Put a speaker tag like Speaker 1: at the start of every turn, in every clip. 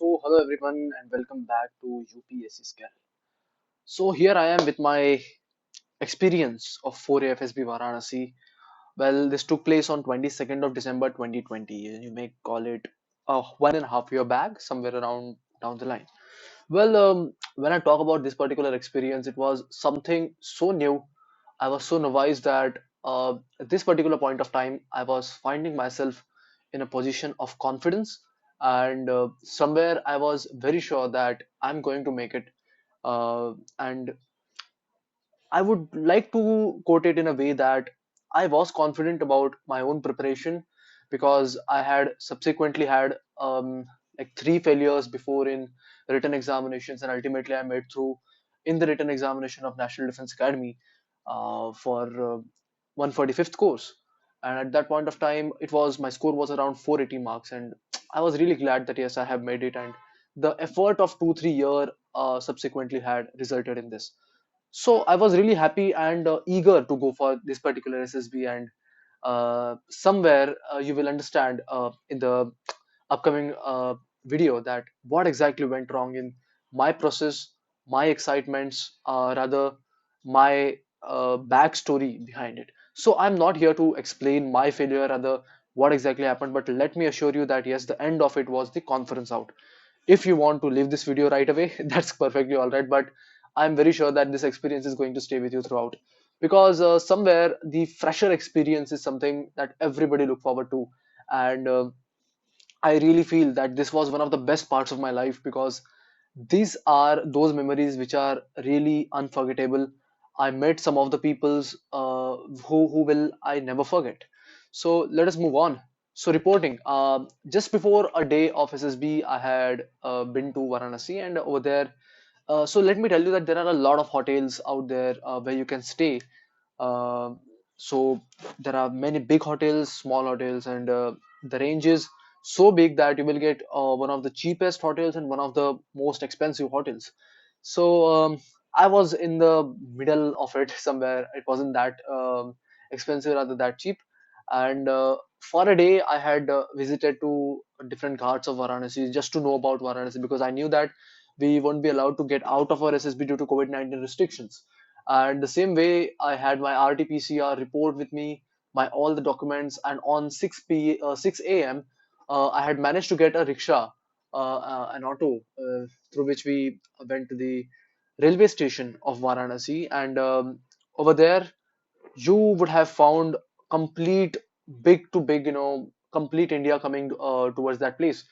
Speaker 1: Hello everyone, and welcome back to UPSC Scale. Here I am with my experience of 4 AFSB Varanasi. Well, this took place on 22nd of December 2020. You may call it a 1.5 year back, somewhere around down the line. When I talk about this particular experience, it was something so new. I was so novice that at this particular point of time, I was finding myself in a position of confidence, and somewhere I was very sure that I'm going to make it. And I would like to quote it in a way that I was confident about my own preparation because I had subsequently had like three failures before in written examinations, and ultimately I made through in the written examination of National Defense Academy for 145th course. And at that point of time, it was my score was around 480 marks, and I was really glad that yes, I have made it, and the effort of 2 3 year subsequently had resulted in this. So I was really happy and eager to go for this particular SSB, and somewhere you will understand in the upcoming video that what exactly went wrong in my process, my excitements, rather my backstory behind it. So I'm not here to explain my failure, rather what exactly happened, but let me assure you that yes, the end of it was the conference out. If you want to leave this video right away, that's perfectly all right, but I'm very sure that this experience is going to stay with you throughout, because somewhere the fresher experience is something that everybody look forward to. And I really feel that this was one of the best parts of my life, because these are those memories which are really unforgettable. I met some of the peoples who will I never forget. So let us move on. So reporting, just before a day of SSB, I had been to Varanasi, and over there, so let me tell you that there are a lot of hotels out there where you can stay. Uh, so there are many big hotels, small hotels, and the range is so big that you will get one of the cheapest hotels and one of the most expensive hotels. So I was in the middle of it somewhere. It wasn't that expensive, rather that cheap. And for a day, I had visited to different ghats of Varanasi just to know about Varanasi, because I knew that we won't be allowed to get out of our SSB due to COVID-19 restrictions. And the same way, I had my RT-PCR report with me, my all the documents, and on 6 a.m. I had managed to get a rickshaw, an auto, through which we went to the railway station of Varanasi. And over there, you would have found complete big to big, complete India coming towards that place.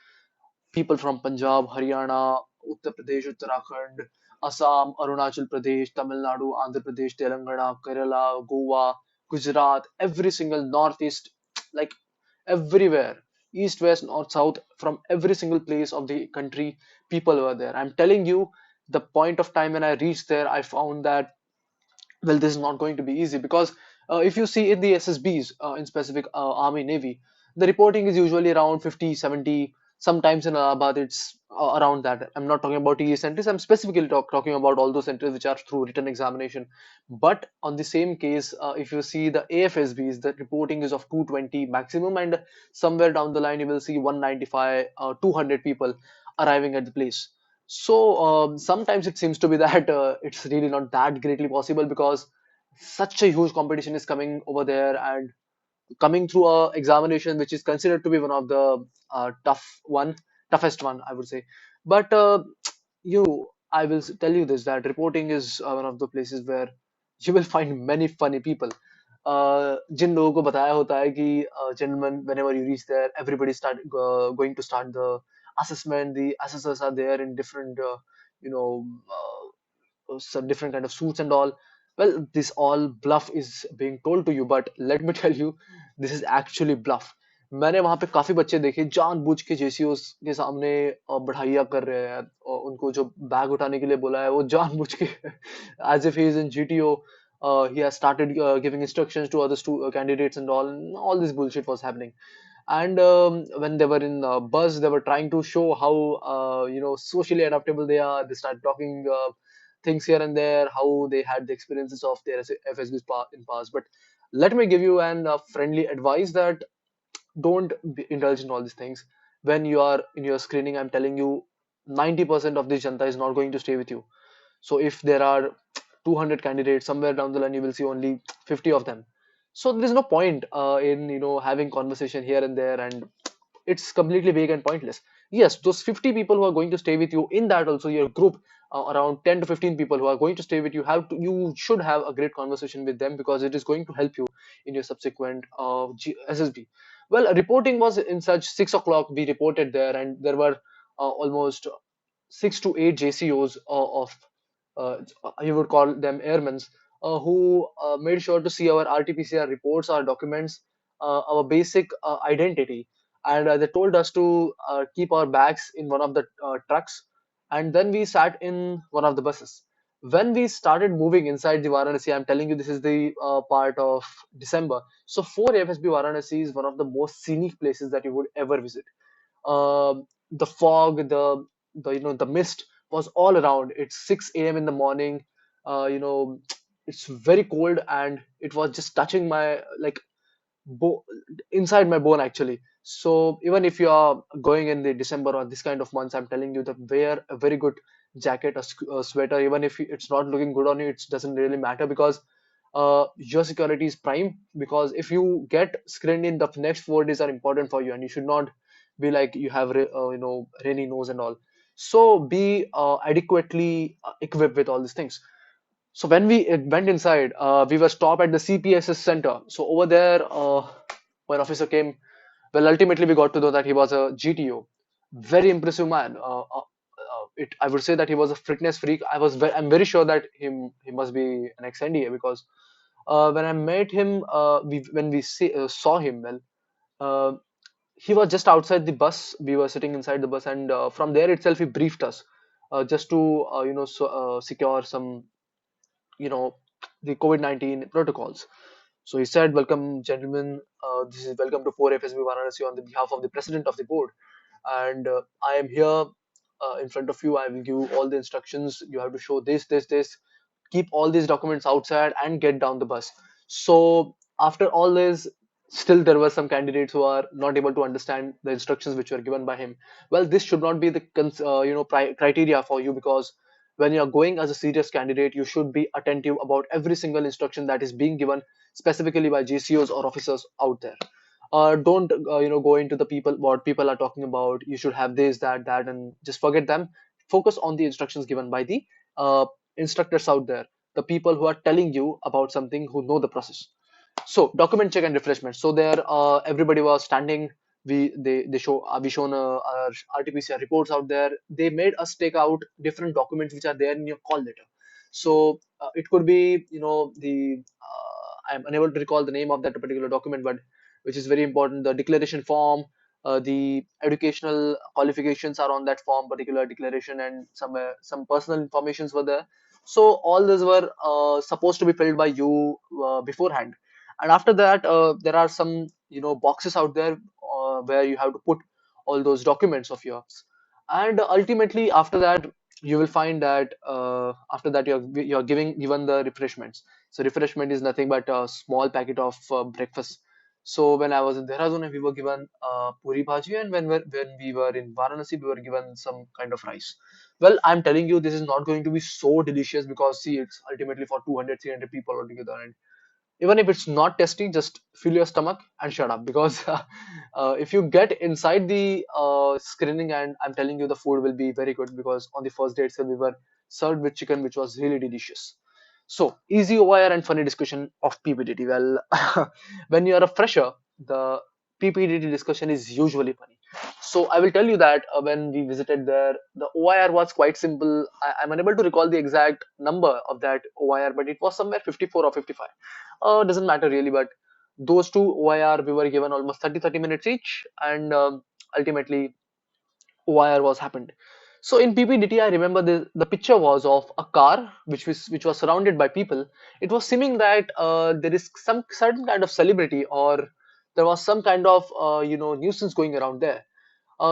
Speaker 1: People from Punjab, Haryana, Uttar Pradesh, Uttarakhand, Assam, Arunachal Pradesh, Tamil Nadu, Andhra Pradesh, Telangana, Kerala, Goa, Gujarat, every single northeast, like everywhere, east, west, north, south, from every single place of the country, people were there. I'm telling you, the point of time when I reached there, I found that well, this is not going to be easy, because if you see in the SSBs, in specific Army Navy, the reporting is usually around 50, 70. Sometimes in Allahabad it's around that. I'm not talking about TE centers, I'm specifically talking about all those centers which are through written examination. But on the same case, if you see the AFSBs, the reporting is of 220 maximum, and somewhere down the line you will see 195, 200 people arriving at the place. So sometimes it seems to be that it's really not that greatly possible, because such a huge competition is coming over there, and coming through a examination which is considered to be one of the toughest one, I would say. But I will tell you this, that reporting is one of the places where you will find many funny people. जिन लोगों को बताया होता है कि gentlemen, whenever you reach there, everybody start going to start the assessment. The assessors are there in different you know some different kind of suits and all. Well, this all bluff is being told to you, but let me tell you, this is actually bluff. मैंने वहां पे काफी बच्चे देखे जानबूझ के जेसीओस के सामने बढ़ाइया कर रहे हैं, और उनको जो बैग उठाने के लिए बोला है वो जानबूझ के as if he is in GTO. He has started giving instructions to other candidates and all this bullshit was happening. And when they were in bus, they were trying to show how socially adaptable they are. They start talking things here and there, how they had the experiences of their FSBs in past. But let me give you an friendly advice that don't indulge in all these things. When you are in your screening, I'm telling you, 90% of this janta is not going to stay with you. So if there are 200 candidates, somewhere down the line you will see only 50 of them. So there's no point in having conversation here and there, and it's completely vague and pointless. Yes, those 50 people who are going to stay with you, in that also your group, around 10 to 15 people who are going to stay with you, you should have a great conversation with them, because it is going to help you in your subsequent SSB. Well, reporting was in such 6 o'clock. We reported there, and there were almost 6 to 8 JCOs uh, you would call them airmen, who made sure to see our RT-PCR reports, our documents, our basic identity, and they told us to keep our bags in one of the trucks, and then we sat in one of the buses. When we started moving inside the Varanasi, I'm telling you, this is the part of December. So, for AFSB Varanasi is one of the most scenic places that you would ever visit. The fog, the mist was all around. It's 6 a.m. in the morning. It's very cold, and it was just touching my like bo- inside my bone actually. So even if you are going in the December or this kind of months, I'm telling you that wear a very good jacket, a sweater. Even if it's not looking good on you, it doesn't really matter, because your security is prime. Because if you get screened in, the next 4 days are important for you, and you should not be like you have rainy nose and all. So be adequately equipped with all these things. So when we went inside, we were stopped at the CPSS center. So over there, one officer came. Well, ultimately we got to know that he was a GTO. Very impressive man. I would say that he was a fitness freak. I'm very sure that he must be an ex-NDA, because when I met him, when we saw him, well, uh, he was just outside the bus. We were sitting inside the bus, and from there itself he briefed us, just to secure some you know the COVID-19 protocols. So he said, "Welcome, gentlemen. This is welcome to 4FSB Varanasi on the behalf of the president of the board, and I am here in front of you. I will give you all the instructions. You have to show this. Keep all these documents outside and get down the bus." So after all this, still there were some candidates who are not able to understand the instructions which were given by him. Well, this should not be the criteria for you, because when you are going as a serious candidate, you should be attentive about every single instruction that is being given specifically by GCOs or officers out there. Don't go into the people, what people are talking about. You should have this, that, and just forget them. Focus on the instructions given by the uh, instructors out there, the people who are telling you about something, who know the process. So document check and refreshment. So there, everybody was standing. We shown our RT-PCR reports out there. They made us take out different documents which are there in your call letter. So it could be, the I'm unable to recall the name of that particular document, but which is very important. The declaration form, the educational qualifications are on that form, particular declaration, and some personal informations were there. So all these were supposed to be filled by you beforehand, and after that there are some boxes out there where you have to put all those documents of yours. And ultimately after that, you will find that after that you're given the refreshments. So refreshment is nothing but a small packet of breakfast. So when I was in Dehradun, we were given puri bhaji, and when we were in Varanasi, we were given some kind of rice. Well, I'm telling you, this is not going to be so delicious, because see, it's ultimately for 200, 300 people altogether, and even if it's not tasty, just fill your stomach and shut up, because if you get inside the screening, and I'm telling you, the food will be very good, because on the first day itself we were served with chicken, which was really delicious. So easy OIR and funny discussion of PPDT. Well, when you are a fresher, the PPDT discussion is usually funny. So I will tell you that when we visited there, the OIR was quite simple. I'm unable to recall the exact number of that OIR, but it was somewhere 54 or 55. Doesn't matter really, but those two OIR we were given almost 30 minutes each, and ultimately OIR was happened. So in PPDT, I remember the picture was of a car which was surrounded by people. It was seeming that there is some certain kind of celebrity, or there was some kind of nuisance going around there.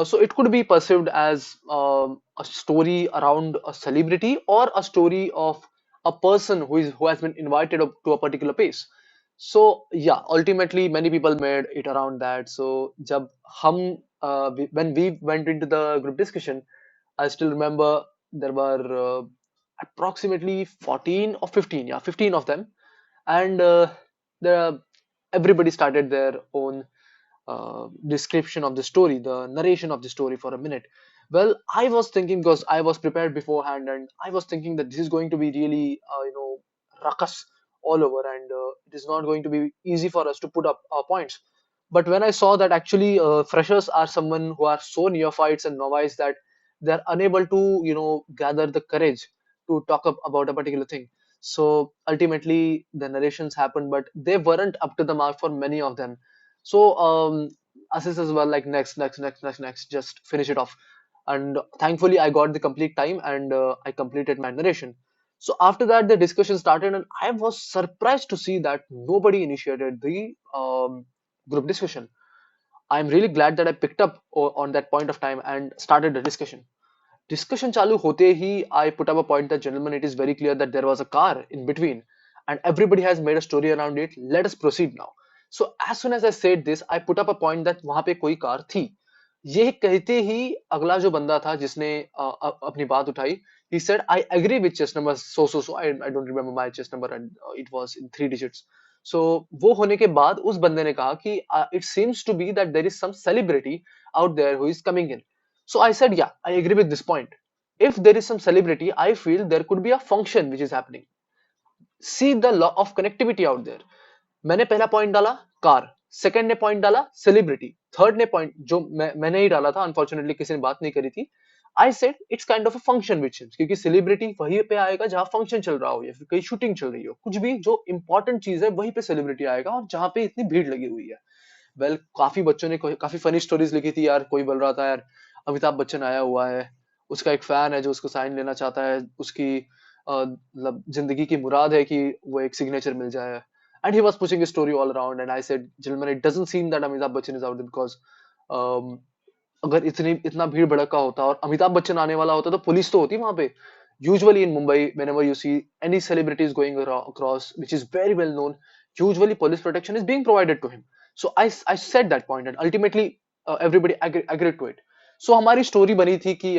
Speaker 1: So it could be perceived as a story around a celebrity, or a story of a person who has been invited up to a particular place. So yeah, ultimately many people made it around that. So when we went into the group discussion, I still remember there were approximately 14 or 15, yeah, 15 of them, and the everybody started their own description of the story, the narration of the story for a minute. Well, I was thinking, because I was prepared beforehand, and I was thinking that this is going to be really, ruckus all over, and it is not going to be easy for us to put up our points. But when I saw that actually freshers are someone who are so neophytes and novice that they're unable to, gather the courage to talk about a particular thing. So ultimately, the narrations happened, but they weren't up to the mark for many of them. So assessors were like, next, next, next, next, next, just finish it off. And thankfully, I got the complete time, and I completed my narration. So after that, the discussion started, and I was surprised to see that nobody initiated the group discussion. I'm really glad that I picked up on that point of time and started the discussion. Discussion चालू होते ही I put up a point that, gentlemen, it is very clear that there was a car in between and everybody has made a story around it. Let us proceed now. So as soon as I said this, I put up a point that वहां पे कोई car थी. ये कहते ही अगला जो बंदा था जिसने अपनी बात उठाई, he said, I agree with chest number so. I don't remember my chest number, and it was in 3 digits. So वो होने के बाद उस बंदे ने कहा कि it seems to be that there is some celebrity out there who is coming in. So I said, yeah, I agree with this point. If there is some celebrity, I feel there could be a function which is happening. See the law of connectivity out there. मैंने पहला point डाला car, second ने point डाला celebrity, third ने point जो मैंने ही डाला था, अनफॉर्चुनेटली किसी ने बात नहीं करी थी. I said it's kind of a function which, क्योंकि सेलिब्रिटी वहीं पे आएगा जहां फंक्शन चल रहा हो या फिर कहीं शूटिंग चल रही हो, कुछ भी जो इंपॉर्टेंट चीज है वहीं पे सेलिब्रिटी आएगा और जहां पे इतनी भीड़ लगी हुई है. काफी बच्चों ने काफी फनी स्टोरीज लिखी थी यार. कोई बोल रहा था यार, अमिताभ बच्चन आया हुआ है, उसका एक फैन है जो उसको साइन लेना चाहता है, उसकी मतलब जिंदगी की मुराद है कि वो एक सिग्नेचर मिल जाए. And he was pushing his story all around, and I said, gentlemen, it doesn't seem that Amitabh Bachchan is out there, because um, अगर इतना भीड़ भड़का होता और अमिताभ बच्चन आने वाला होता तो पुलिस तो होती वहां पे. Usually in Mumbai, whenever you see any celebrities going across, which is very well known, usually police protection is being provided to him. So I said that point, and ultimately everybody agreed to it. So हमारी story बनी थी कि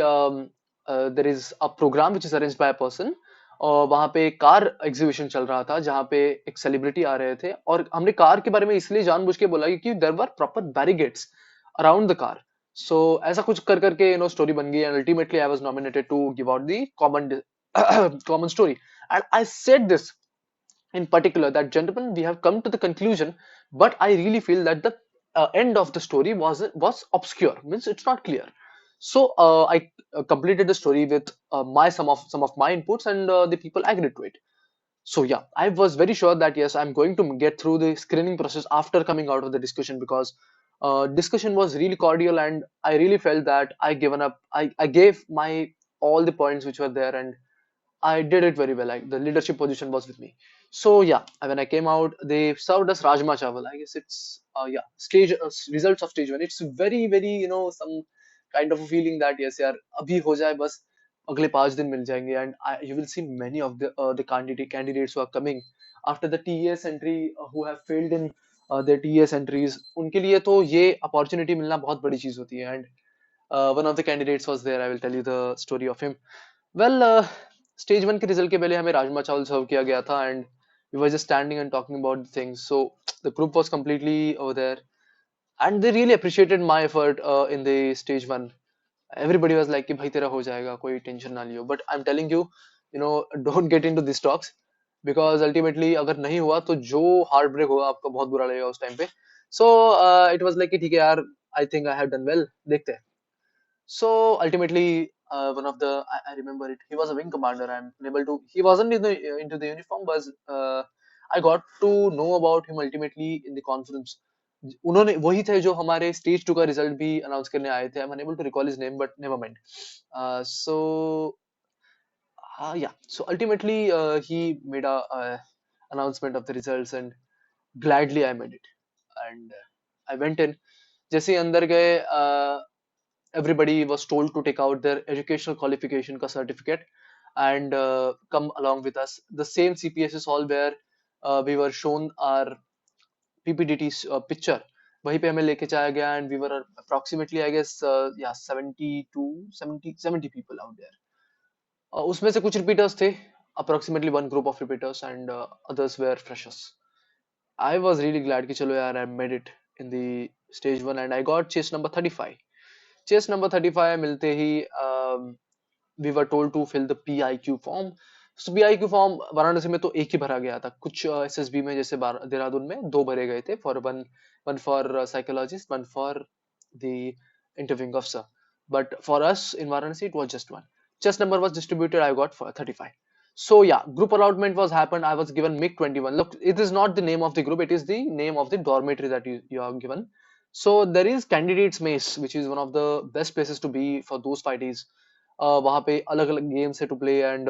Speaker 1: there is a program which is arranged by a person, और वहां पे car exhibition चल रहा था जहां पे एक सेलिब्रिटी आ रहे थे, और हमने कार के बारे में इसलिए जानबूझ के बोला क्योंकि there were proper barricades around the car. So ऐसा कुछ कर करके स्टोरी बन गई, and ultimately I was nominated to give out the common common story. And I said this in particular that, gentlemen, we have come to the conclusion, but I really feel that the end of the story was obscure, means it's not clear. So I completed the story with my some of my inputs, and the people agreed to it. So yeah, I was very sure that yes, I'm going to get through the screening process after coming out of the discussion, because discussion was really cordial, and I really felt that I gave my all the points which were there, and I did it very well. Like, the leadership position was with me. So yeah, when I came out, they served us rajma chawal. I guess it's stage results of stage one. It's very very some kind of a feeling that yes यार अभी हो जाए बस, अगले 5 दिन मिल जाएंगे. And you will see many of the candidates who are coming after the TS entry, who have failed in their TS entries. उनके लिए तो ये opportunity मिलना बहुत बड़ी चीज होती है. And one of the candidates was there. I will tell you the story of him. Well, stage one के रिजल्ट के पहले हमें राजमा चावल सर्व किया गया था, and we were just standing and talking about things. So the group was completely over there, and they really appreciated my effort in the stage one. Everybody was like कि भाई तेरा हो जाएगा, कोई टेंशन ना लियो. But I am telling you, don't get into this talks, because ultimately अगर नहीं हुआ तो जो हार्ट ब्रेक होगा आपको बहुत बुरा लगेगा उस टाइम पे. सो इट वाज लाइक कि ठीक है यार, I think I have done well, देखते हैं. So ultimately, one of the I remember it. He was a wing commander. I'm able to. He wasn't into the uniform, but I got to know about him ultimately in the conference. उन्होंने वही थे जो हमारे stage two का result भी announce करने आए थे. I'm unable to recall his name, but never mind. So yeah. So ultimately, he made a announcement of the results, and gladly I made it. And I went in. जैसे ही अंदर गए, everybody was told to take out their educational qualification ka certificate and come along with us. The same CPSS hall where we were shown our PPDT picture, वहीं पे हमें लेके जाया गया and we were approximately I guess या 70 people out there. उसमें से कुछ रिपीटर्स थे, approximately one group of repeaters and others were freshers. I was really glad कि चलो यार I made it in the stage one and I got chest number 35। Chest number 35 मिलते ही we were told to fill the PIQ form. PIQ form Varanasi में तो एक ही भरा गया था, कुछ SSB में जैसे देहरादून में दो भरे गए थे, for one one for psychologist, one for the interviewing officer, but for us in Varanasi it was just one. Chess number was distributed, I got for 35. So yeah, group allotment was happened. I was given MiG 21. Look, it is not the name of the group, it is the name of the dormitory that you are given. So there is candidates mace, which is one of the best places to be for those 5 days. वहाँ पे अलग अलग games है to play and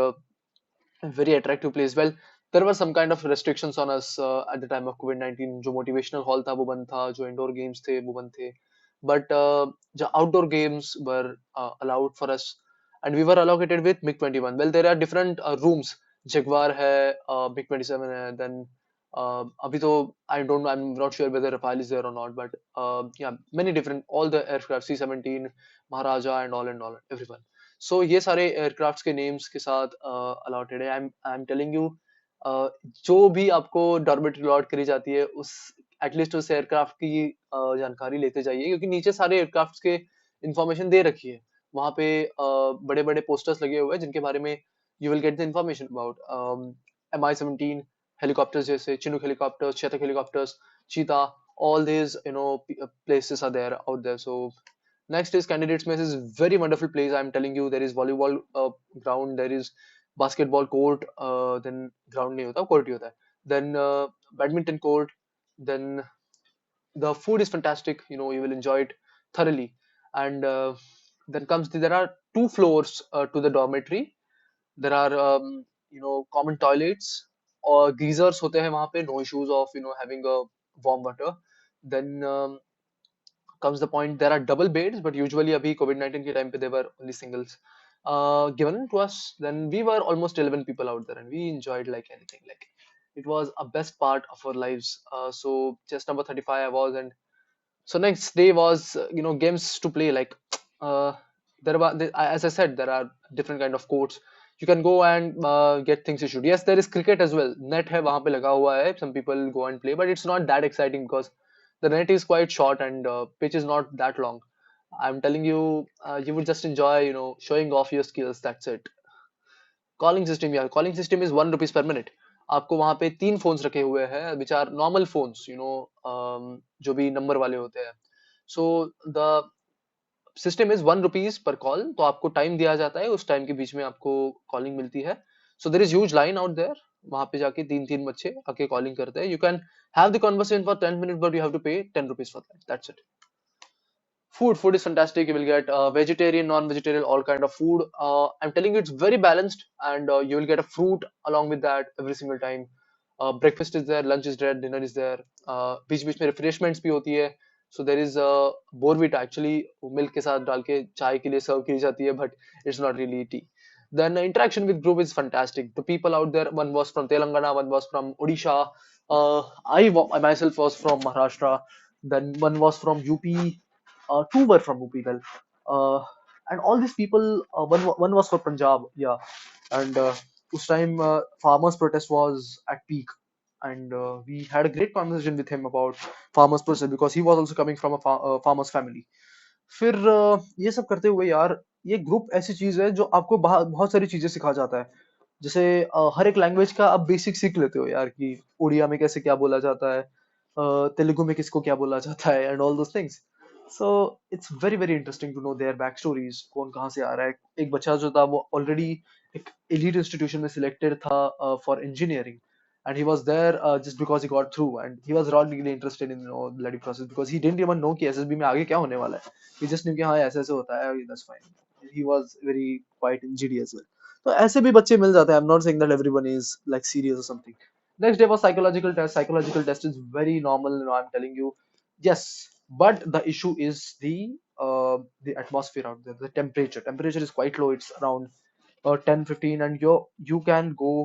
Speaker 1: very attractive place. Well, there were some kind of restrictions on us at the time of COVID-19. जो motivational hall था वो बंद था, जो indoor games थे वो बंद थे, but the outdoor games were allowed for us, and we were allocated with MiG 21. Well, there are different rooms. Jaguar है, MiG 27 है, then अभी तो I don't know, I'm not sure whether Rafale is there or not, but yeah, many different, all the aircraft, C-17, Maharaja and all, everyone. सो ये सारे aircrafts के names के साथ allotted है। आई एम टेलिंग यू, जो भी आपको डॉर्मेटरी अलॉट करी जाती है उस एटलीस्ट उस एयरक्राफ्ट की जानकारी लेते जाइए, क्योंकि नीचे सारे एयरक्राफ्ट्स के इंफॉर्मेशन दे रखी है। वहाँ पे बड़े बड़े पोस्टर्स लगे हुए हैं जिनके बारे में you will get the information about MI-17 helicopters, जैसे चिनूक हेलीकॉप्टर्स, चेतक हेलीकॉप्टर्स, चीता, all these places are there out there. So next is candidates mess is very wonderful place. I'm telling you, there is volleyball ground, there is basketball court, then ground नहीं होता, court ही होता है, then badminton court, then the food is fantastic, you will enjoy it thoroughly. And then comes there are two floors to the dormitory. There are common toilets और geysers होते हैं वहाँ पे, no issues of having a warm water. Then comes the point, there are double beds, but usually abhi COVID-19 ke time pe they were only singles given to us. Then we were almost 11 people out there and we enjoyed like anything. Like, it was a best part of our lives. So just number 35 I was. And so next day was games to play. Like, uh, as I said, there are different kind of courts. You can go and get things issued. Yes, there is cricket as well. Net है वहाँ पे लगा हुआ है. Some people go and play, but it's not that exciting because the net is quite short and pitch is not that long. I'm telling you, you would just enjoy, showing off your skills. That's it. Calling system, यार calling system is ₹1 per minute. आपको वहां पे 3 phones रखे हुए हैं, which are normal phones, जो भी number वाले होते हैं. So the system is ₹1 per call. तो आपको टाइम दिया जाता है, उस टाइम के बीच में आपको कॉलिंग मिलती है. So there is huge line out there. वहां पे जाके तीन तीन बच्चे आके कॉलिंग करते हैं. You can have the conversation for 10 minutes, but you have to pay ₹10 for that. That's it. Food is fantastic. You will get vegetarian, non-vegetarian, all kind of food. I'm telling you, it's very balanced, and you will get a fruit along with that every single time. Breakfast is there, lunch is there, dinner is there. बीच बीच में refreshments भी होती है. So there is Bournvita, actually milk के साथ डाल के चाय के लिए serve की जाती है, but it's not really tea. Then interaction with group is fantastic. The people out there, one was from Telangana, one was from Odisha. I myself was from Maharashtra. Then one was from UP. Two were from UP. Well, and all these people, one was for Punjab, yeah. And this time, farmers' protest was at peak, and we had a great conversation with him about farmers' protest because he was also coming from a farmer's family. फिर ये सब करते हुए यार, ये group ऐसी चीज है जो आपको बहुत सारी चीजें सिखा जाता है. जैसे हर एक लैंग्वेज का आप बेसिक सीख लेते हो यार, कि उड़िया में कैसे क्या बोला जाता है, तेलुगु में किसको क्या बोला जाता है, and all those things. So it's very very interesting to know their back stories. कौन कहाँ से आ रहा है. एक बच्चा जो था वो ऑलरेडी एक एलीट इंस्टीट्यूशन में सिलेक्टेड था for engineering, and he was there just because he got through, and he was not really interested in bloody process because he didn't even know कि SSB में आगे क्या होने वाला है. He just knew कि हाँ ऐसे ऐसे होता है, that's fine. He was very quite GD as well. तो ऐसे भी बच्चे मिल जाते हैं. I'm not saying that everyone is like serious or something. Next day was psychological test. Psychological test is very normal, I'm telling you. Yes, but the issue is the atmosphere out there. The temperature. Temperature is quite low. It's around 10, 15, and you can go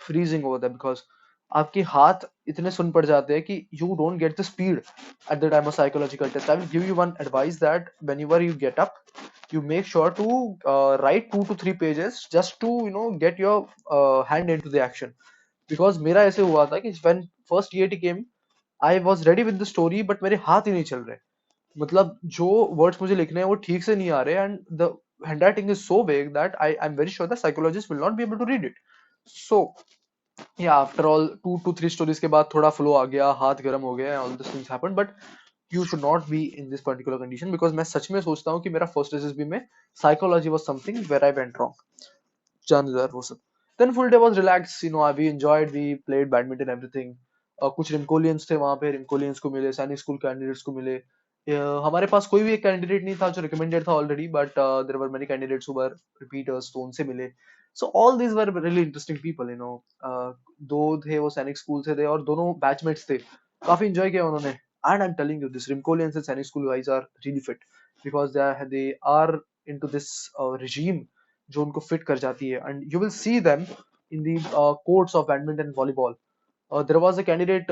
Speaker 1: freezing over there because आपके हाथ इतने सुन पड़ जाते हैं कि you don't get the speed at the time of psychological test. I will give you one advice that whenever you get up, you make sure to write 2 to 3 pages just to get your hand into the action. Because मेरा ऐसे हुआ था कि when first EAT came, I was ready with the story, but मेरे हाथ ही नहीं चल रहे. मतलब जो वर्ड्स मुझे लिखने हैं वो ठीक से नहीं आ रहे, and the handwriting is so vague that I'm very sure that psychologists will not be able to read it. So yeah, after all 2 to 3 stories के बाद थोड़ा flow आ गया, हाथ गर्म हो गया, all these things happened, but you should not be in this particular condition. Because मैं सच में सोचता हूँ कि मेरा first SSB में psychology was something where I went wrong. जानदार वो सब. Then full day was relaxed, we enjoyed, we played badminton, everything. कुछ रिमकोलियंस थे वहां पे, रिमकोलियंस को मिले, सैनिक स्कूल कैंडिडेट्स को मिले. हमारे पास कोई भी एक कैंडिडेट नहीं था जो रिकमेंडेड था already, but there were many candidates who were repeaters, तो उनसे मिले. So all these were really interesting people. दो थे वो सैनिक स्कूल से थे और दोनों बैचमेट्स थे. काफी एंजॉय किया उन्होंने. And I am telling you, this RIMCollians and Sainik school guys are really fit, because they are into this regime जो उनको फिट कर जाती है. And you will see them in the courts of badminton and volleyball. There was a candidate,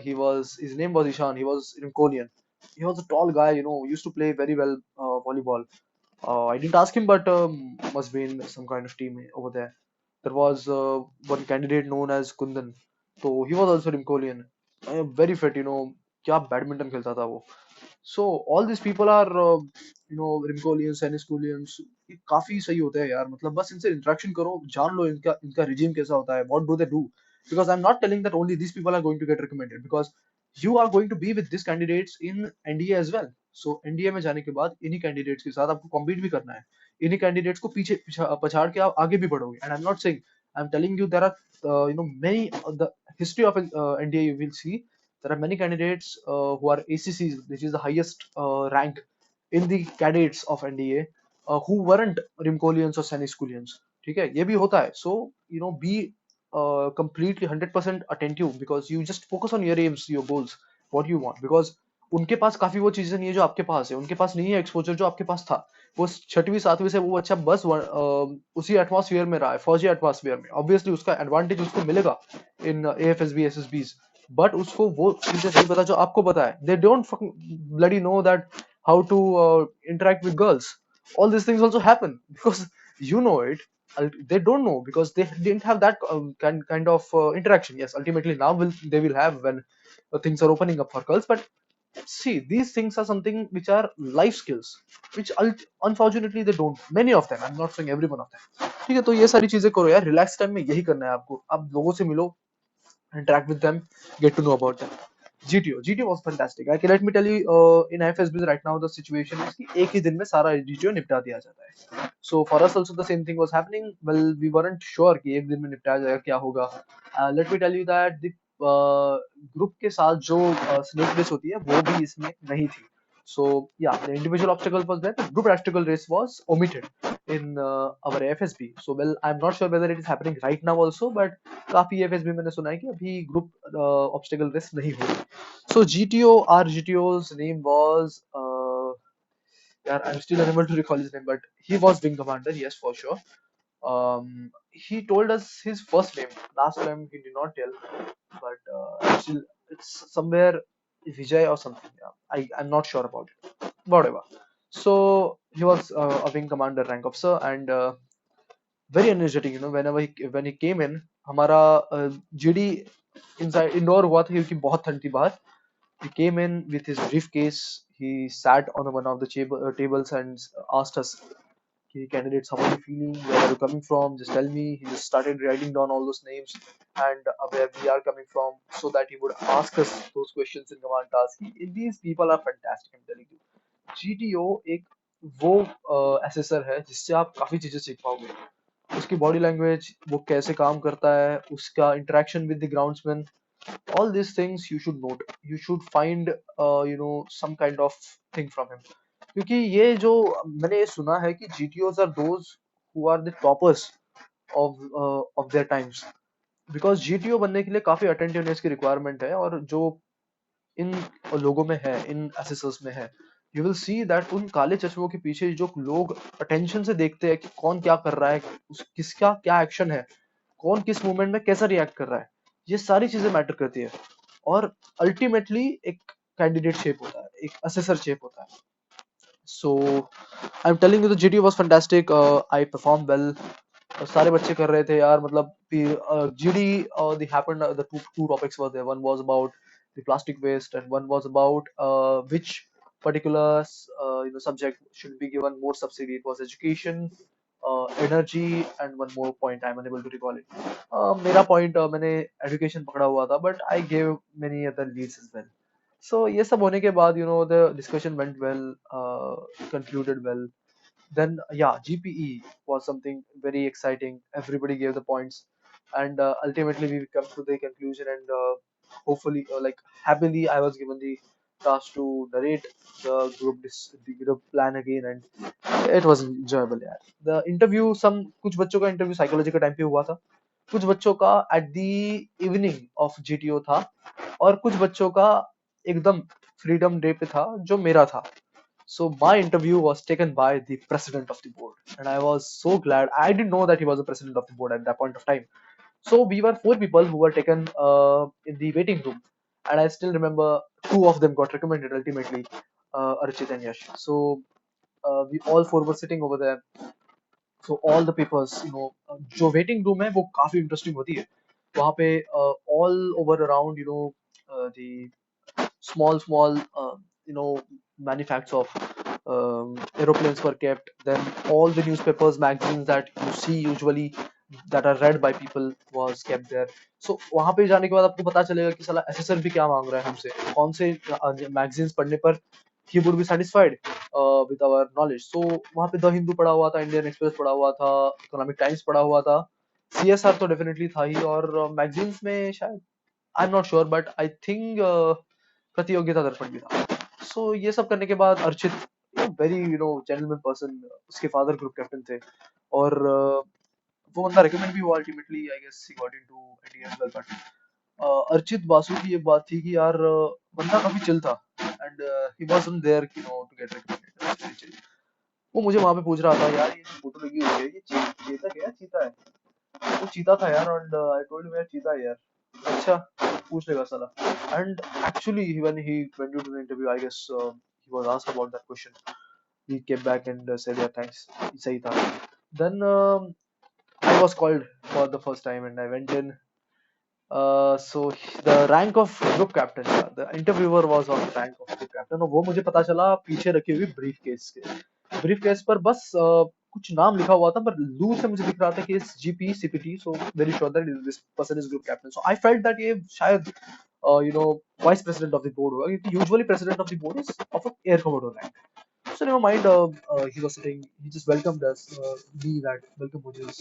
Speaker 1: his name was Ishan, he was Rimkonian. He was a tall guy, used to play very well volleyball. I didn't ask him, but must be in some kind of team over there. There was one candidate known as Kundan, so he was also Rimkonian. Very fit, क्या badminton खेलता था वो. So all these people are रिमकोलियंस, सैनिस्कुलियंस, ये काफी सही होते हैं यार. मतलब बस इनसे इंटरेक्शन करो, जान लो इनका इनका रिजीम कैसा होता है, what do they do. Because I am not telling that only this people are going to get recommended, because you are going to be with this candidates in NDA as well. So NDA में जाने के बाद इन्हीं candidates के साथ आपको compete भी करना है. इन्हीं कैंडिडेट्स को पछाड़ के आप आगे भी बढ़ोगे. And I am not saying, I am telling you there are many, the history of NDA you will see there are many candidates who are ACCs, which is the highest rank in the cadets of NDA, who weren't Rimkolians or Saniskulians. ठीक है, ये भी होता है. So be completely 100% attentive, because you just focus on your aims, your goals, what you want. Because उनके पास काफी वो चीजें नहीं है जो आपके पास है. उनके पास नहीं है एक्सपोजर जो आपके पास था. वो 6वीं 7वीं से वो अच्छा बस उसी एटमॉस्फेयर में रहा है, फौजी एटमॉस्फेयर में. ऑब्वियसली उसका एडवांटेज उसको मिलेगा इन AFSB SSBs, बट उसको वो चीजें नहीं पता जो आपको पता है. They don't bloody know that how to interact with girls. All these things also happen because you know it. They don't know because they didn't have that kind of interaction. Yes, ultimately now they will have when things are opening up for girls. But see, these things are something which are life skills, which unfortunately they don't. Many of them. I'm not saying every one of them. ठीक है, तो ये सारी चीजें करो यार. Relax time में यही करना है आपको. आप लोगों से मिलो, interact with them, get to know about them. GTO was fantastic. Let me tell you, in IFSB right now the situation is कि एक ही दिन में सारा GTO निपटा दिया जाता है. So for us also the same thing was happening. Well, we weren't sure कि एक दिन में निपटाया जाएगा, क्या होगा. Let me tell you that the group के साथ जो snake race होती है वो भी इसमें नहीं थी. So yeah, the individual obstacle was there. The group obstacle race was omitted in our AFSB. So well, I'm not sure whether it is happening right now also, but काफी AFSB मैंने सुना है कि अभी group obstacle race नहीं हो रही. So our GTO's name was yeah, I'm still unable to recall his name, but he was wing commander, yes, for sure. He told us his first name. Last time he did not tell, but still it's somewhere Vijay or something. Yeah, I'm not sure about it. Whatever. So he was a wing commander rank officer and very energetic. When he came in, हमारा GD inside indoor हुआ था क्योंकि बहुत ठंड थी बाहर. He came in with his briefcase. He sat on one of the tables and asked us, "Okay, candidates, how are you feeling? Where are you coming from? Just tell me." He just started writing down all those names and where we are coming from, so that he would ask us those questions in command task. These people are fantastic, I'm telling you. GTO एक वो assessor है जिससे आप काफी चीजें सीख पाओगे. उसकी बॉडी लैंग्वेज, वो कैसे काम करता है, उसका interaction with the groundsman, all these things you should note. You should find some kind of thing from him. क्योंकि ये जो मैंने ये सुना है कि GTOs are those who are the toppers of their times. Because GTO बनने के लिए काफी अटेंटिवनेस की रिक्वायरमेंट है, और जो इन लोगों में है, इन एसेसर्स में है, यू विल सी दैट उन काले चश्मों के पीछे जो लोग अटेंशन से देखते हैं कि कौन क्या कर रहा है, किसका क्या एक्शन है, कौन किस मोमेंट में कैसा रिएक्ट कर रहा है, ये सारी चीजें मैटर करती है। और अल्टीमेटली एक कैंडिडेट शेप होता है, एक असेसर शेप होता है। So I am telling you the GT was fantastic, I perform well. सारे बच्चे कर रहे थे यार, मतलब GD the happened the two topics were there, one was about the plastic waste and one was about which particular subject should be given more subsidy. It was education, energy, and one more point I'm unable to recall it. मेरा point मैंने education पकड़ा हुआ था, but I gave many other leads as well. So ये सब होने के बाद the discussion went well, concluded well. Then yeah, GPE was something very exciting. Everybody gave the points, and ultimately we come to the conclusion, and hopefully like happily I was given the task to narrate the group plan again, and it was enjoyable यार. The interview, some कुछ बच्चों का interview psychology का time पे हुआ था, कुछ बच्चों का at the evening of GTO था, और कुछ बच्चों का एकदम freedom day पे था जो मेरा था. So my interview was taken by the president of the board, and I was so glad. I didn't know that he was the president of the board at that point of time. So we were four people who were taken in the waiting room, and I still remember two of them got recommended ultimately, Archit and Yash. So we all four were sitting over there. So all the papers, जो waiting room है वो काफी interesting होती है. वहाँ पे all over around, the small manufacts of aeroplanes were kept. Then all the newspapers, magazines that you see usually that are read by people was kept there. So वहाँ पे जाने के बाद आपको पता चलेगा कि साला एसएसआर भी क्या मांग रहा है हमसे, कौन से मैगजीन्स पढ़ने पर he would be satisfied with our knowledge. So वहाँ पे द हिंदू पढ़ा हुआ था, इंडियन एक्सप्रेस पढ़ा हुआ था, इकोनॉमिक टाइम्स पढ़ा हुआ था, सीएसआर तो डेफिनेटली था ही, और मैगजीन्स में शायद आई am not sure but I think प्रतियोगिता दर्पण भी था. सो ये सब करने के बाद अर्चित, वेरी जेंटलमैन पर्सन, उसके फादर ग्रुप कैप्टन थे, और वो बंदा रिकमेंड भी हुआ ultimately. I guess he got into IT as well. But Archit Basu की एक बात थी कि यार बंदा काफी चिल था, and he wasn't there to get recommended. वो मुझे वहां पे पूछ रहा था, यार ये फोटो लगी हुई है, ये चीता क्या है, चीता है? वो चीता था यार, एंड आई टोल्ड हिम यार चीता है यार. अच्छा, पूछ लेगा साला. And actually, when he went into the interview, I guess he was asked about that question. He came back and said, "Yeah, thanks." सही था. Then I was called for the first time, and I went in. So the rank of group captain, the interviewer was on the rank of group captain, और वो मुझे पता चला पीछे रखी हुई ब्रीफ केस के. ब्रीफ केस पर बस कुछ नाम लिखा हुआ था, पर दूर से मुझे दिख रहा था कि इस GP CPT, so very sure that this person is group captain. So I felt that ये शायद vice president of the board होगा, क्योंकि usually president of the board is of air commodore rank. So never mind. He was sitting. He just welcomed us. Me that welcome, Mojis.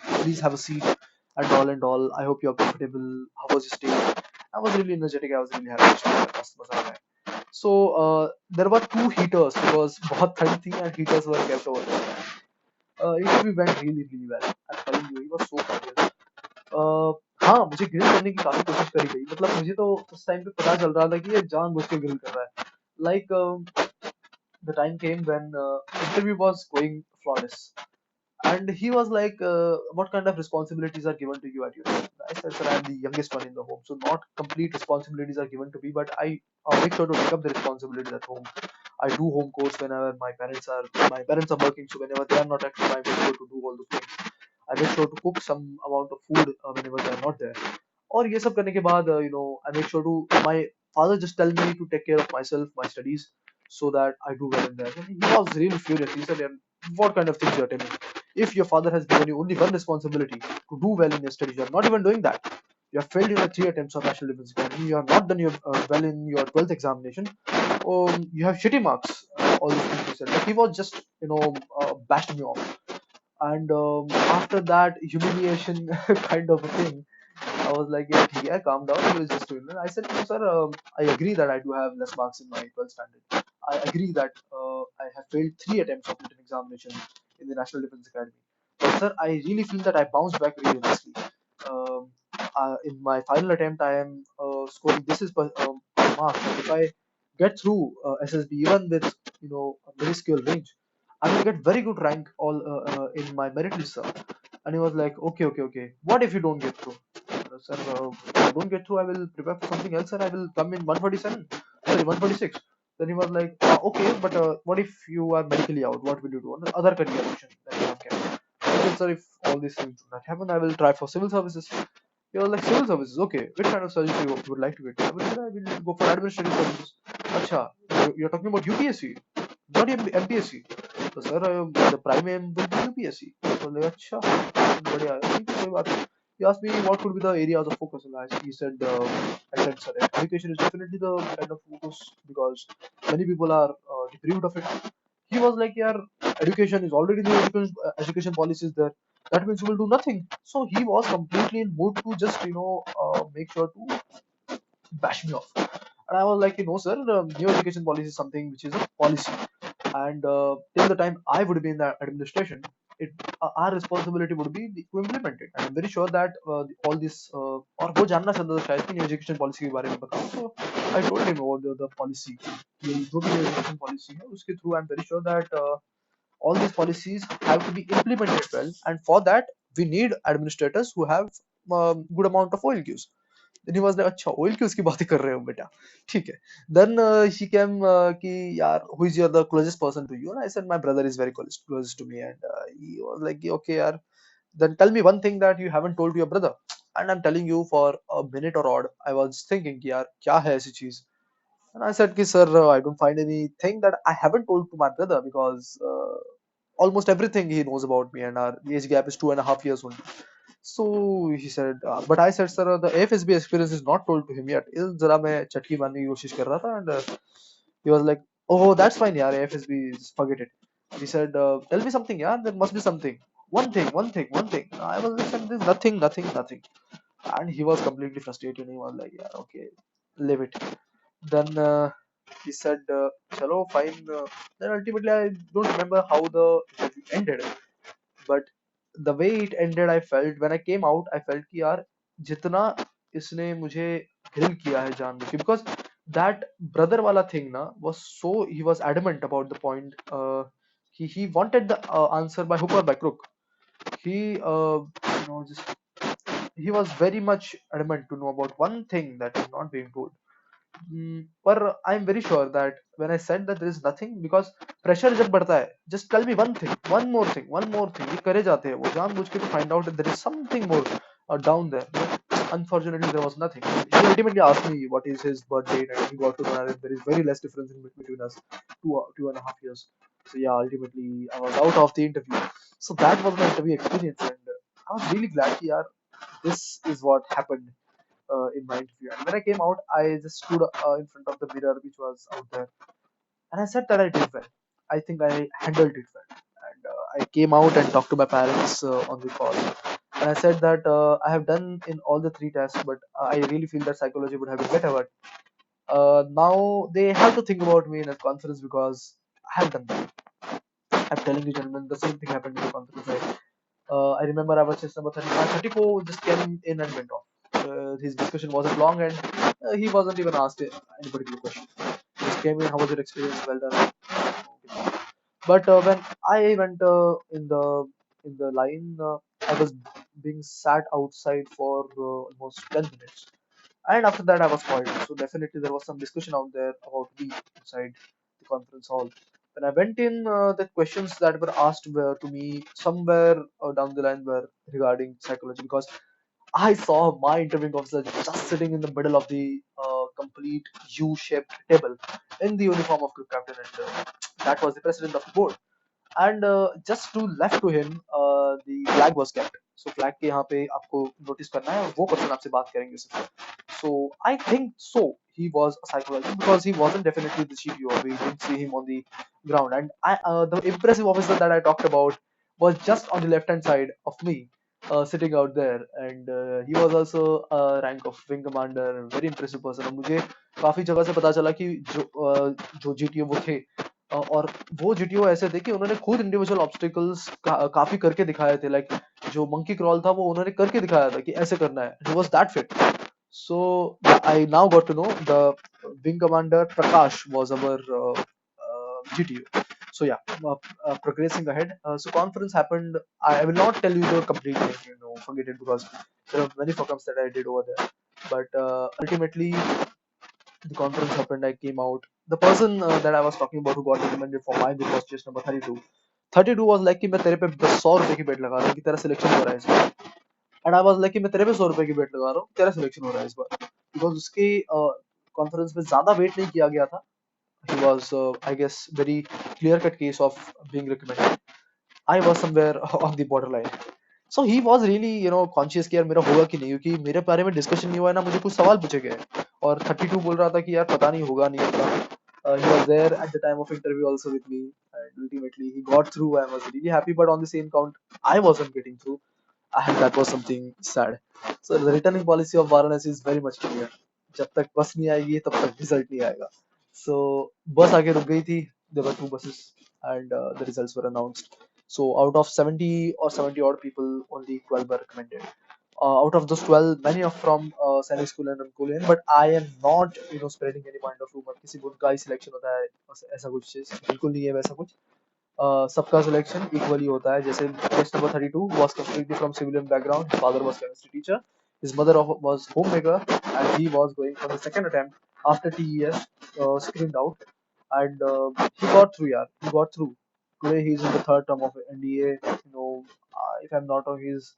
Speaker 1: Please have a seat and all and all. I hope you're comfortable. How was your stay? I was really energetic. I was really happy to meet the customers are there. So there were two heaters because बहुत ठंड थी and heaters were kept over there. Interview went really well. I'm telling you, he was so cordial. हाँ, मुझे grill करने की काफी कोशिश करी गई. मतलब मुझे तो उस टाइम पे पता चल रहा था कि ये जानबूझ के ग्रिल कर रहा है. Like the time came when interview was going flawless. And he was like, what kind of responsibilities are given to you at your home? I said, sir, I'm the youngest one in the home, so not complete responsibilities are given to me, but I make sure to take up the responsibilities at home. I do home course whenever my parents are working, so whenever they are not at home, I make sure to do all the things. I make sure to cook some amount of food whenever they are not there. और ये सब करने के बाद I make sure to my father just tell me to take care of myself, my studies, so that I do well in there. And he was really furious. He said, "Yeah, what kind of things you are telling me? If your father has given you only one responsibility to do well in your studies, you are not even doing that. You have failed in your three attempts of National Defense Academy. You have not done your well in your 12th examination. You have shitty marks." All these things he said. Like he was just bashed me off. And after that humiliation kind of a thing, I was like, yeah, yeah, calm down. He was just doing it. I said, no, sir, I agree that I do have less marks in my 12th standard. I agree that I have failed three attempts of written examination in the National Defense Academy. But sir, I really feel that I bounced back really nicely. Um, in my final attempt, I am scoring. This is mark. If I get through SSB even with a minuscule range, I will get very good rank all in my merit list, sir. And he was like, okay, okay, okay. What if you don't get through? Sir, if I don't get through, I will prepare for something else, and I will come in 147, sorry, 146. Then he was like, okay, but what if you are medically out? What will you do? Other career option that you have kept. I said, sir, if all these things do not happen, I will try for civil services. He was like, civil services, okay. Which kind of service you would like to get? I will go for administrative services. Acha, you're talking about UPSC, not MPSC. So sir, the prime aim will be UPSC. So like, अच्छा, बढ़िया है, ठीक है, कोई बात नहीं. He asked me what could be the areas of focus. And he said, I said, sir, education is definitely the kind of focus because many people are deprived of it. He was like, yeah, education is already the education policies there. That means you will do nothing. So he was completely in mood to just make sure to bash me off. And I was like, sir, new education policy is something which is a policy, and till the time I would be in the administration, it our responsibility would be to implement it. And I'm very sure that all this और वो जानना चाहता था शायद कि new education policy के बारे में बताओ. So I told him about the policy. ये जो भी new education policy है उसके through I'm very sure that all these policies have to be implemented well, and for that we need administrators who have good amount of OLQs. Then he was like, अच्छा OLQs की बातें कर रहे हो बेटा, ठीक है. Then she came कि यार who is your the closest person to you? And I said my brother is very close to me, and he was like, okay यार, then tell me one thing that you haven't told to your brother. And I'm telling you, for a minute or odd I was thinking कि यार क्या है ऐसी चीज. And I said, sir, I don't find anything that I haven't told to my brother because almost everything he knows about me, and our age gap is 2.5 years only. So he said, but I said, sir, the AFSB experience is not told to him yet. इस जरा मैं चटकी मारने की कोशिश कर रहा था, and he was like, oh, that's fine, यार, AFSB, just forget it. He said, tell me something, yeah, there must be something. One thing, one thing, one thing. I was like, there's nothing, nothing, nothing. And he was completely frustrated. He was like, yeah, okay, leave it. Then he said, "Chalo, fine." Then ultimately, I don't remember how the interview ended, but the way it ended, I felt when I came out, I felt कि यार जितना इसने मुझे grill किया है जानबूझ के, because that brother वाला thing ना was so, he was adamant about the point. He wanted the answer by hook or by crook. He just he was very much adamant to know about one thing that is not being told. But I'm very sure that when I said that there is nothing, because pressure जब बढ़ता है, just tell me one thing, one more thing, one more thing, ये करे जाते हैं वो जानबूझ के to find out that there is something more down there. But unfortunately, there was nothing. He ultimately asked me what is his birth date, and he got to know that there is very less difference in between us, 2.5 years. So yeah, ultimately I was out of the interview. So that was my interview experience, and I was really glad that this is what happened in my interview. And when I came out, I just stood in front of the mirror which was out there, and I said that I did well. I think I handled it well. And I came out and talked to my parents on the call. And I said that I have done in all the three tests, but I really feel that psychology would have been better. But now they have to think about me in a conference because I have done that. I'm telling you, gentlemen, the same thing happened in the conference. I remember I was just number 35. 34 just came in and went off. His discussion wasn't long, and he wasn't even asked any particular question. He just came in, how was your experience? Well done. But when I went in the line, I was being sat outside for almost 10 minutes, and after that I was called. So definitely there was some discussion out there about me inside the conference hall. When I went in, the questions that were asked were to me somewhere down the line were regarding psychology, because I saw my interviewing officer just sitting in the middle of the complete U-shaped table in the uniform of group captain, and that was the president of the board. And just to left to him, the flag was kept. So flag के यहाँ पे आपको notice करना है और वो person आपसे बात करेंगे सिर्फ. So I think so he was a psychologist, because he wasn't definitely the CTO. We didn't see him on the ground, and the impressive officer that I talked about was just on the left hand side of me, sitting out there, and he was also a rank of wing commander, a very impressive person. और मुझे काफी जगह से पता चला कि जो GTO वो थे, और वो GTO ऐसे थे कि उन्होंने खुद इंडिविजुअल ऑब्स्टिकल्स काफी करके दिखाए थे, लाइक जो मंकी क्रॉल था वो उन्होंने करके दिखाया था कि ऐसे करना है. He was that fit. So I now got to know the wing commander Prakash was our GTO. So yeah, progressing ahead. So conference happened. I will not tell you the complete name, forget it, because There are many fuck ups that I did over there, but ultimately the conference happened. I came out. The person that I was talking about who got recommended for my bid was just number 32. 32 was like कि मैं तेरे पे 100 रुपए की बेट लगा रहा हूँ कि तेरा सिलेक्शन हो रहा है इस बार. एंड आई वाज लाइक कि मैं तेरे पे 100 रुपए की बेट लगा रहा हूँ तेरा सिलेक्शन हो रहा है इस बार, बिकॉज उसके कॉन्फ्रेंस में ज्यादा वेट नहीं किया गया था. He was, I guess, very clear cut case of being recommended. I was somewhere on the borderline. So he was really, conscious कि यार मेरा होगा कि नहीं, क्योंकि मेरे बारे में डिस्कशन नहीं हुआ है ना, मुझे कुछ सवाल पूछे गए. और 32 बोल रहा था कि यार पता नहीं होगा नहीं होगा. He was there at the time of interview also with me, and ultimately he got through. I was really happy, but on the same count, I wasn't getting through, and that was something sad. So the returning policy of Varanasi is very much clear. जब तक बस नहीं आएगी तब तक result नहीं आएगा. So बस आके रुक गई थी. There were two buses, and the results were announced. So out of 70 or 70 odd people, only 12 were recommended. Out of those 12, many are from Sainik School and Ramkolian, but I am not, spreading any kind of rumor. किसी भी उनका ही selection होता है ऐसा कुछ चीज बिल्कुल नहीं है वैसा कुछ. सबका सिलेक्शन इक्वली होता है. जैसे test number 32 was completely from civilian background. His father was chemistry teacher. His mother was homemaker, and he was going for the second attempt after TES screened out, and he got through. Yeah, he got through. Today he's in the third term of NDA. If I'm not wrong, he's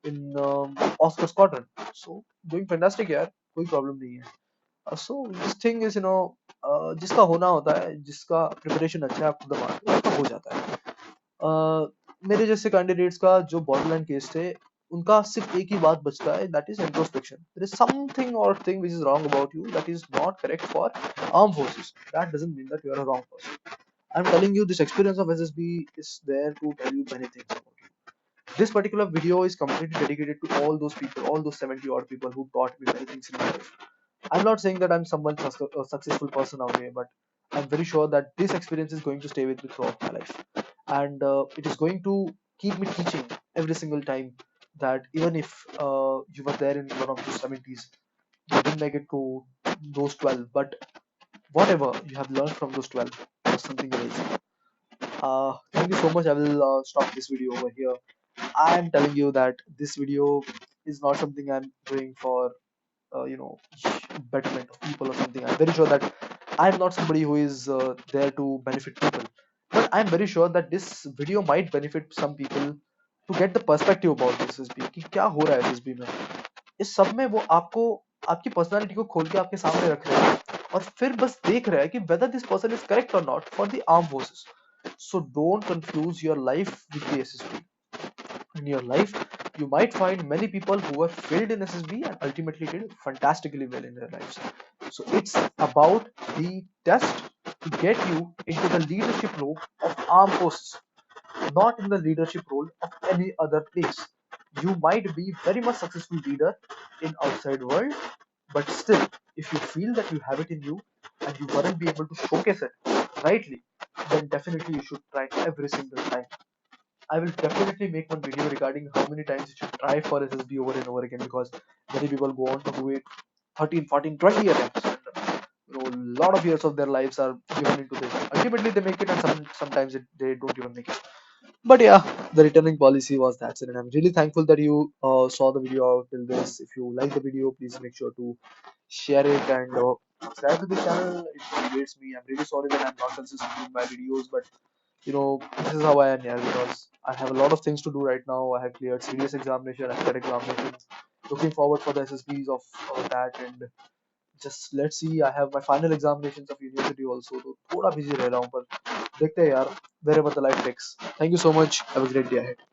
Speaker 1: in Oscar Squadron. So doing fantastic. Yeah, कोई problem नहीं है. So this thing is, जिसका होना होता है, जिसका preparation अच्छा है आपको दबा के उसका हो जाता है. मेरे जैसे कैंडिडेट्स का जो बॉर्डरलाइन केस थे, उनका सिर्फ एक ही बात बचता है, that is introspection. There is something और thing which is wrong about you that is not correct for arm forces. That doesn't mean that you are a wrong person. I am telling you this experience of SSB is there to tell you many things about you. This particular video is completely dedicated to all those people, all those 70 odd people who taught me many things in my life. I'm not saying that I'm someone a successful person out here, but I'm very sure that this experience is going to stay with me throughout my life, and it is going to keep me teaching every single time. That even if you were there in one of those 70s, you didn't make it to those 12, but whatever you have learned from those 12 was something amazing. Thank you so much. I will stop this video over here. I am telling you that this video is not something I'm doing for you know betterment of people or something. I'm very sure that I'm not somebody who is there to benefit people, but I'm very sure that this video might benefit some people to get the perspective about this SSB कि क्या हो रहा है SSB में. इस सब में वो आपको आपकी पर्सनालिटी को खोल के आपके सामने रख रहे हैं और फिर बस देख रहे हैं कि whether this person is correct or not for the armed forces. So don't confuse your life with the SSB. In your life, you might find many people who have failed in SSB and ultimately did fantastically well in their lives. So it's about the test to get you into the leadership role of armed forces, not in the leadership role of any other place. You might be very much successful leader in outside world, but still, if you feel that you have it in you and you weren't be able to showcase it rightly, then definitely you should try every single time. I will definitely make one video regarding how many times you should try for SSB over and over again, because many people go on to do it 13, 14, 20 attempts. And, a lot of years of their lives are given into this. Ultimately, they make it, and sometimes they don't even make it. But yeah, the returning policy was that, and I'm really thankful that you saw the video out till this. If you like the video, please make sure to share it and subscribe to the channel. It motivates me. I'm really sorry that I'm not consistent in my videos, but this is how I am here, because I have a lot of things to do right now. I have cleared serious examination, I have cleared examinations. Looking forward for the SSBs of that, and just let's see. I have my final examinations of university also, तो थोड़ा busy रह रहा हूँ, पर देखते हैं यार, wherever the life takes. Thank you so much. Have a great day ahead.